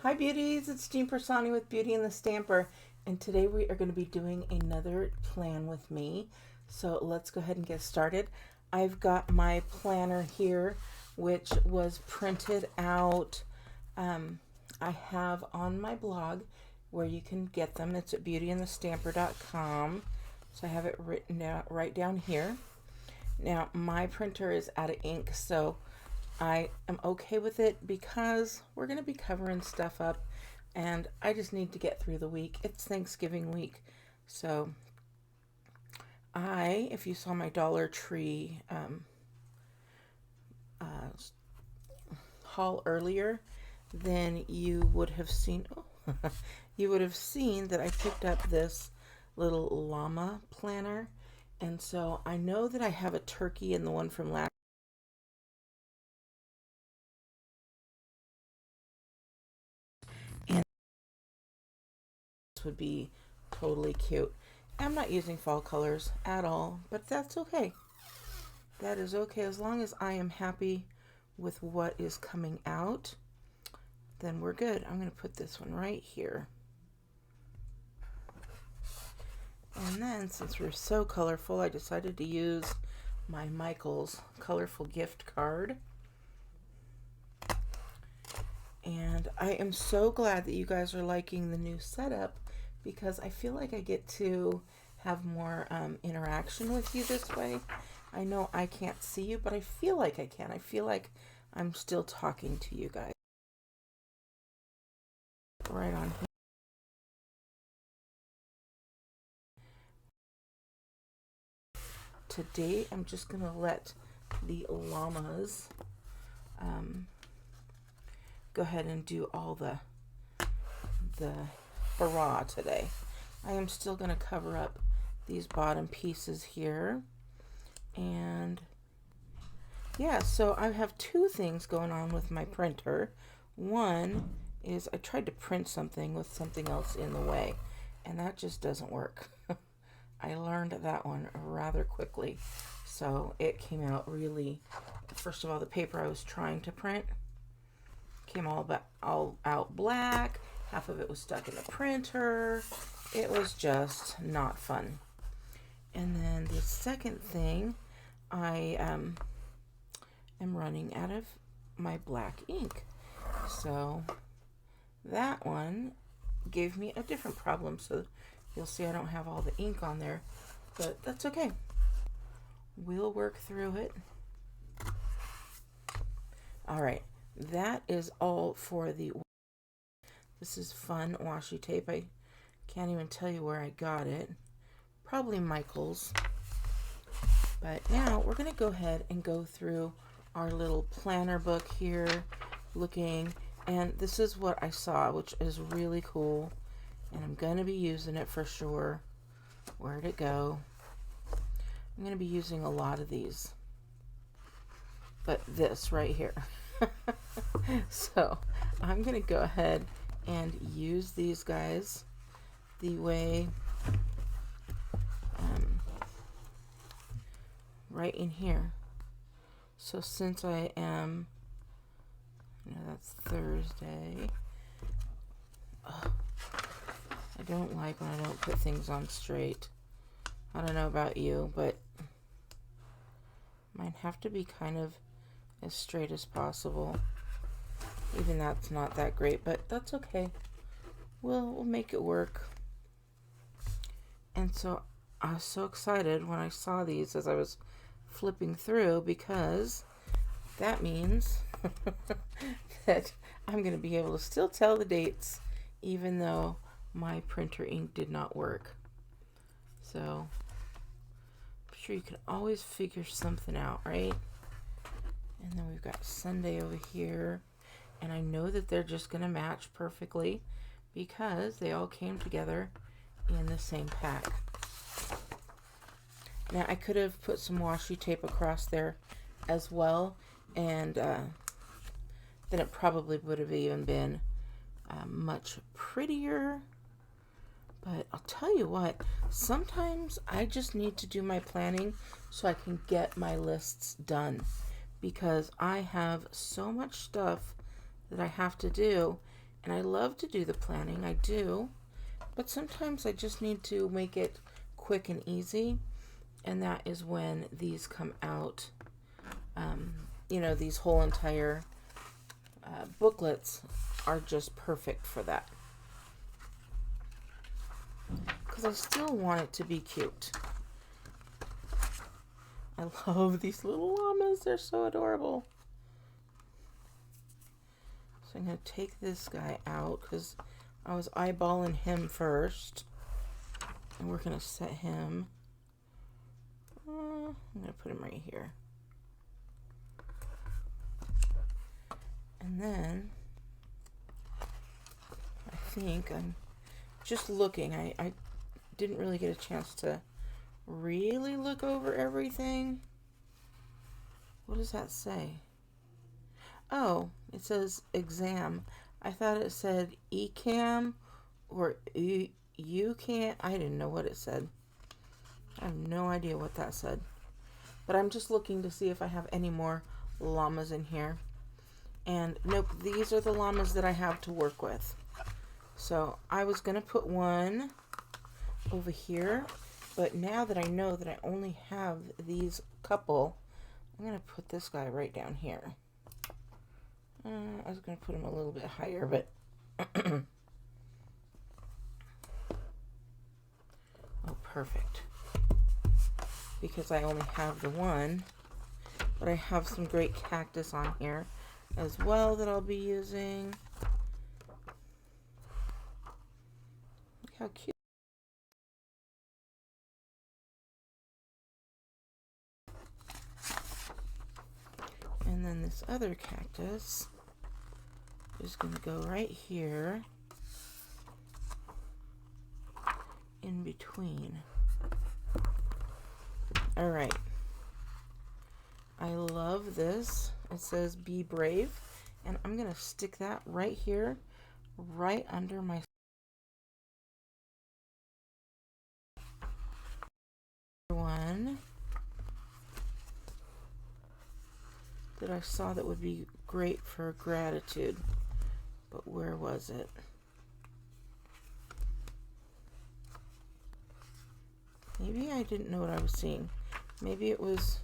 Hi beauties, it's Jean Piersanti with Beauty and the Stamper, and today we are going to be doing another plan with me. So let's go ahead and get started. I've got my planner here, which was printed out. I have on my blog where you can get them. It's at beautyandthestamper.com. So I have it written out right down here. Now my printer is out of ink, so I am okay with it because we're going to be covering stuff up and I just need to get through the week. It's Thanksgiving week. So if you saw my Dollar Tree haul earlier, then you would have seen, you would have seen that I picked up this little llama planner. And so I know that I have a turkey in the one from last, and this would be totally cute. I'm not using fall colors at all, but that's okay. That is okay as long as I am happy with what is coming out, then we're good. I'm going to put this one right here. And then since we're so colorful, I decided to use my Michaels colorful gift card. And I am so glad that you guys are liking the new setup because I feel like I get to have more interaction with you this way. I know I can't see you, but I feel like I can. I feel like I'm still talking to you guys. Right on here. Today, I'm just going to let the llamas go ahead and do all the hurrah today. I am still going to cover up these bottom pieces here. And yeah, so I have two things going on with my printer. One is I tried to print something with something else in the way, and that just doesn't work. I learned that one rather quickly. So it came out really, first of all, the paper I was trying to print came all out black. Half of it was stuck in the printer. It was just not fun. And then the second thing, I am running out of my black ink. So that one gave me a different problem. So you'll see I don't have all the ink on there, but that's okay. We'll work through it. All right, that is all for the, this is fun washi tape. I can't even tell you where I got it. Probably Michael's. But now we're going to go ahead and go through our little planner book here, looking, and this is what I saw, which is really cool, and I'm going to be using it for sure. Where'd it go? I'm going to be using a lot of these, but this right here. So I'm going to go ahead and use these guys the way right in here. So since I am, that's Thursday. Ugh, I don't like when I don't put things on straight. I don't know about you, but mine have to be kind of as straight as possible. Even that's not that great, but that's okay. We'll make it work. And so I was so excited when I saw these as I was flipping through, because that means that I'm going to be able to still tell the dates even though my printer ink did not work. So I'm sure you can always figure something out, right? And then we've got Sunday over here, and I know that they're just going to match perfectly because they all came together in the same pack. Now I could have put some washi tape across there as well, and then it probably would have even been much prettier. But I'll tell you what, sometimes I just need to do my planning so I can get my lists done, because I have so much stuff that I have to do, And I love to do the planning, I do, but sometimes I just need to make it quick and easy, and that is when these come out. You know, these whole entire booklets are just perfect for that. Because I still want it to be cute. I love these little llamas. They're so adorable. So I'm going to take this guy out because I was eyeballing him first. And we're going to set him. I'm going to put him right here. And then I think I'm just looking. I didn't really get a chance to really look over everything. What does that say? Oh, it says exam. I thought it said ECAM or UCAM. I didn't know what it said. I have no idea what that said. But I'm just looking to see if I have any more llamas in here. And nope, these are the llamas that I have to work with. So I was going to put one over here. But now that I know that I only have these couple, I'm going to put this guy right down here. I was going to put him a little bit higher, but oh, perfect. Because I only have the one, but I have some great cactus on here as well that I'll be using. Look how cute. And then this other cactus is going to go right here in between. All right. I love this. It says be brave, and I'm going to stick that right here, right under my one that I saw that would be great for gratitude. But where was it? Maybe I didn't know what I was seeing. Maybe it was...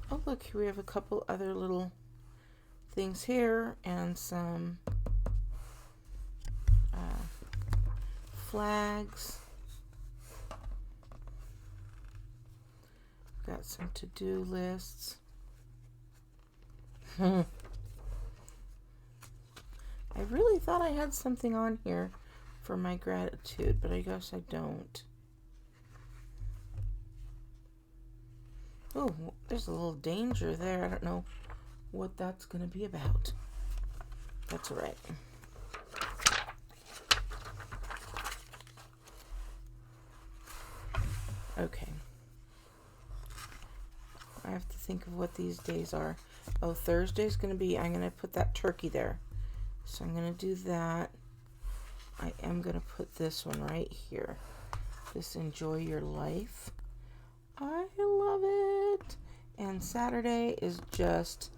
Oh, look, here we have a couple other little things here and some flags. Got some to-do lists. I really thought I had something on here for my gratitude, but I guess I don't. Oh, there's a little danger there. I don't know what that's going to be about. That's all right. Okay. I have to think of what these days are. Oh, Thursday's going to be, I'm going to put that turkey there. So I'm going to do that. I am going to put this one right here. This enjoy your life. I love it. And Saturday is just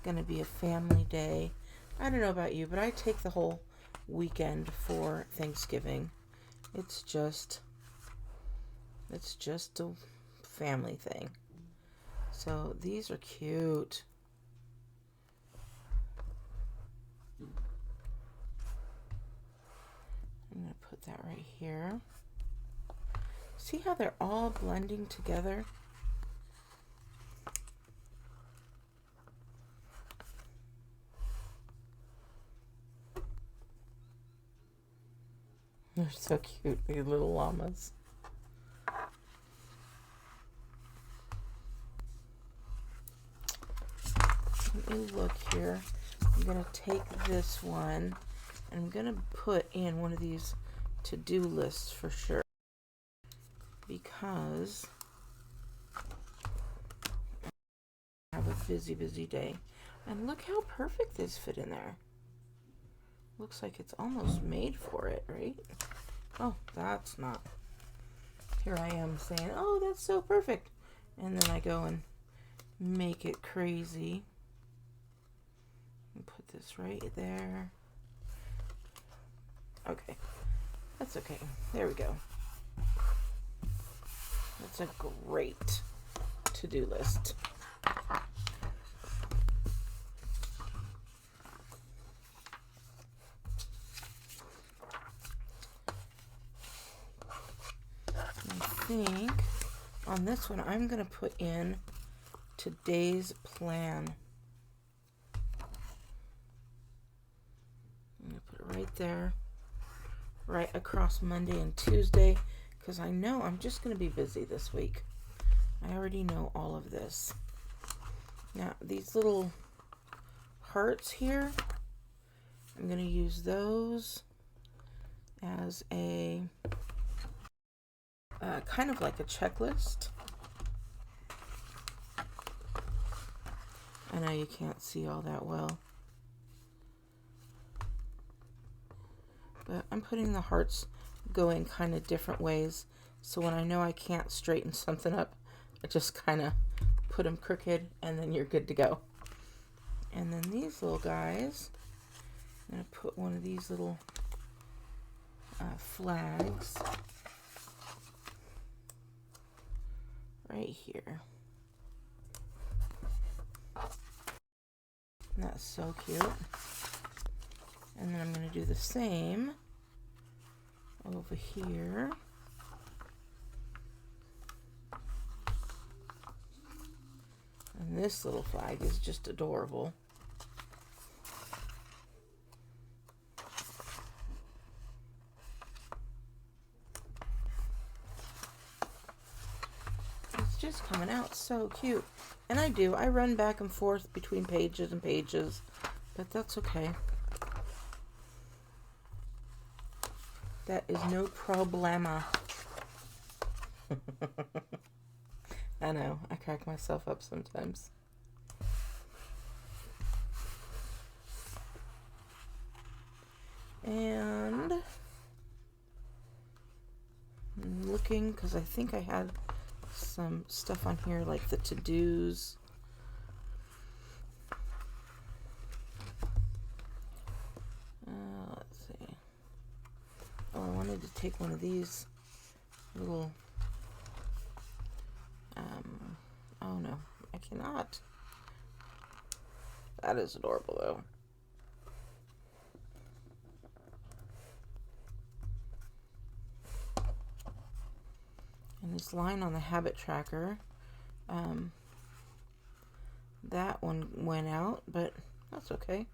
going to be a family day. I don't know about you, but I take the whole weekend for Thanksgiving. It's just a family thing. So these are cute. I'm going to put that right here. See how they're all blending together? They're so cute, these little llamas. Let me look here. I'm going to take this one and I'm going to put in one of these to-do lists for sure. Because I have a busy, busy day. And look how perfect this fit in there. Looks like it's almost made for it, right? Oh, that's not. Here I am saying, oh, that's so perfect. And then I go and make it crazy. Put this right there. Okay, that's okay. There we go. That's a great to-do list. I think on this one I'm going to put in today's plan. I'm going to put it right there, right across Monday and Tuesday, because I know I'm just going to be busy this week. I already know all of this. Now, these little hearts here, I'm going to use those as a kind of like a checklist. I know you can't see all that well, but I'm putting the hearts going kind of different ways, so when I know I can't straighten something up, I just kind of put them crooked and then you're good to go. And then these little guys, I'm going to put one of these little flags right here. And that's so cute. And then I'm going to do the same over here. And this little flag is just adorable. It's just coming out so cute. And I run back and forth between pages and pages, but that's okay. That is no problema. I know, I crack myself up sometimes. And I'm looking, because I think I had some stuff on here like the to-dos. Let's see. Oh, I wanted to take one of these little oh no, I cannot. That is adorable though. And this line on the habit tracker, that one went out, but that's okay.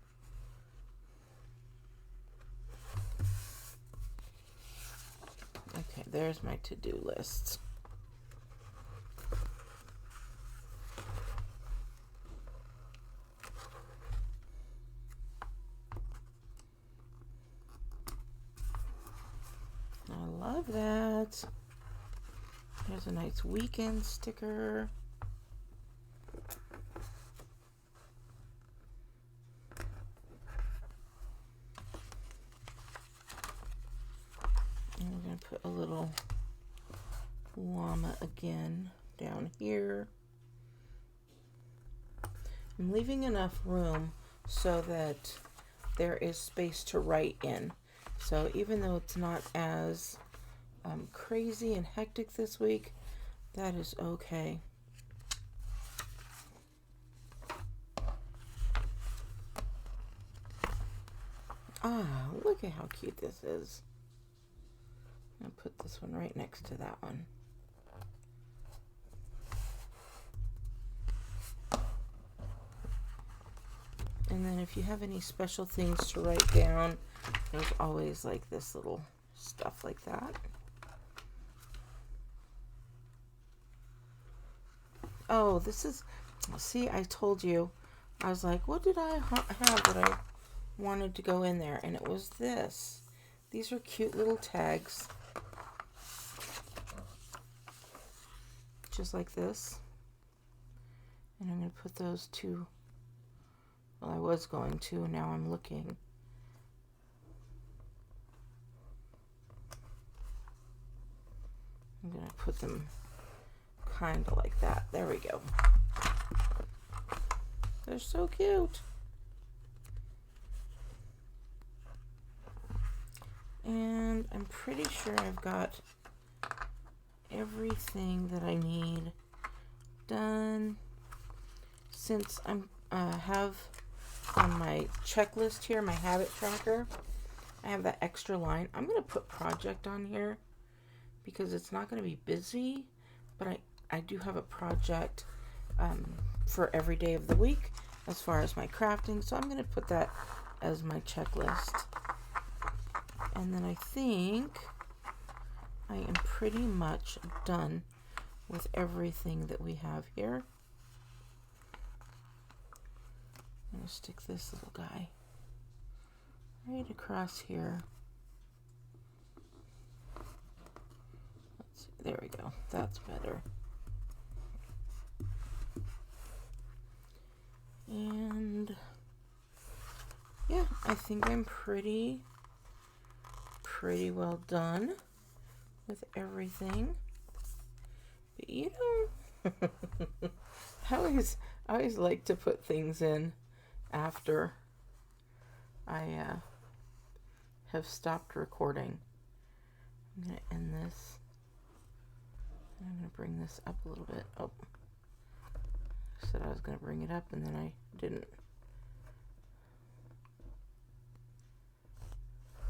Okay, there's my to-do list. I love that. There's a nice weekend sticker. And we're going to put a little llama again down here. I'm leaving enough room so that there is space to write in. So even though it's not as crazy and hectic this week, that is okay. Ah, look at how cute this is. I'll put this one right next to that one. And then if you have any special things to write down, there's always like this little stuff like that. Oh, this is, see, I told you, I was like, what did I have that I wanted to go in there? And it was this. These are cute little tags. Just like this. And I'm going to put those two. Well, I was going to, now I'm looking. I'm going to put them kind of like that. There we go. They're so cute. And I'm pretty sure I've got everything that I need done. Since I'm have on my checklist here, my habit tracker, I have that extra line. I'm going to put project on here because it's not going to be busy, but I do have a project for every day of the week as far as my crafting, so I'm going to put that as my checklist. And then I think I am pretty much done with everything that we have here. I'm going to stick this little guy right across here. Let's see, there we go. That's better. And yeah, I think I'm pretty well done with everything. But you know, I always like to put things in after I have stopped recording. I'm going to end this. I'm going to bring this up a little bit. Oh, I said I was going to bring it up and then I didn't.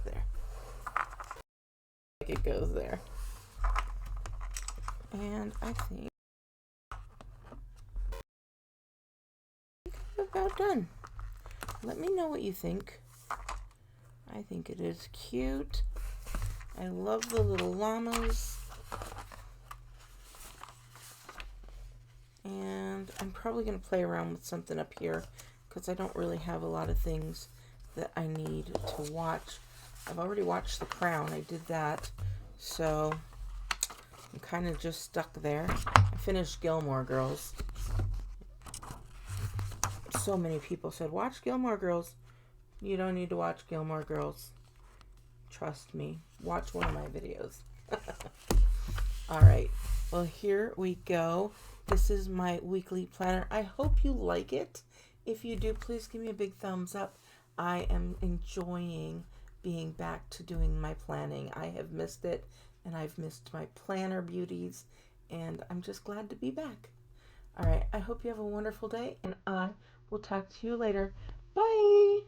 There. Like it goes there. And I think I'm about done. Let me know what you think. I think it is cute. I love the little llamas. And I'm probably going to play around with something up here because I don't really have a lot of things that I need to watch. I've already watched The Crown. I did that. So I'm kind of just stuck there. I finished Gilmore Girls. So many people said, watch Gilmore Girls. You don't need to watch Gilmore Girls. Trust me. Watch one of my videos. All right. Well, here we go. This is my weekly planner. I hope you like it. If you do, please give me a big thumbs up. I am enjoying being back to doing my planning. I have missed it, and I've missed my planner beauties, and I'm just glad to be back. All right. I hope you have a wonderful day, and I will talk to you later. Bye.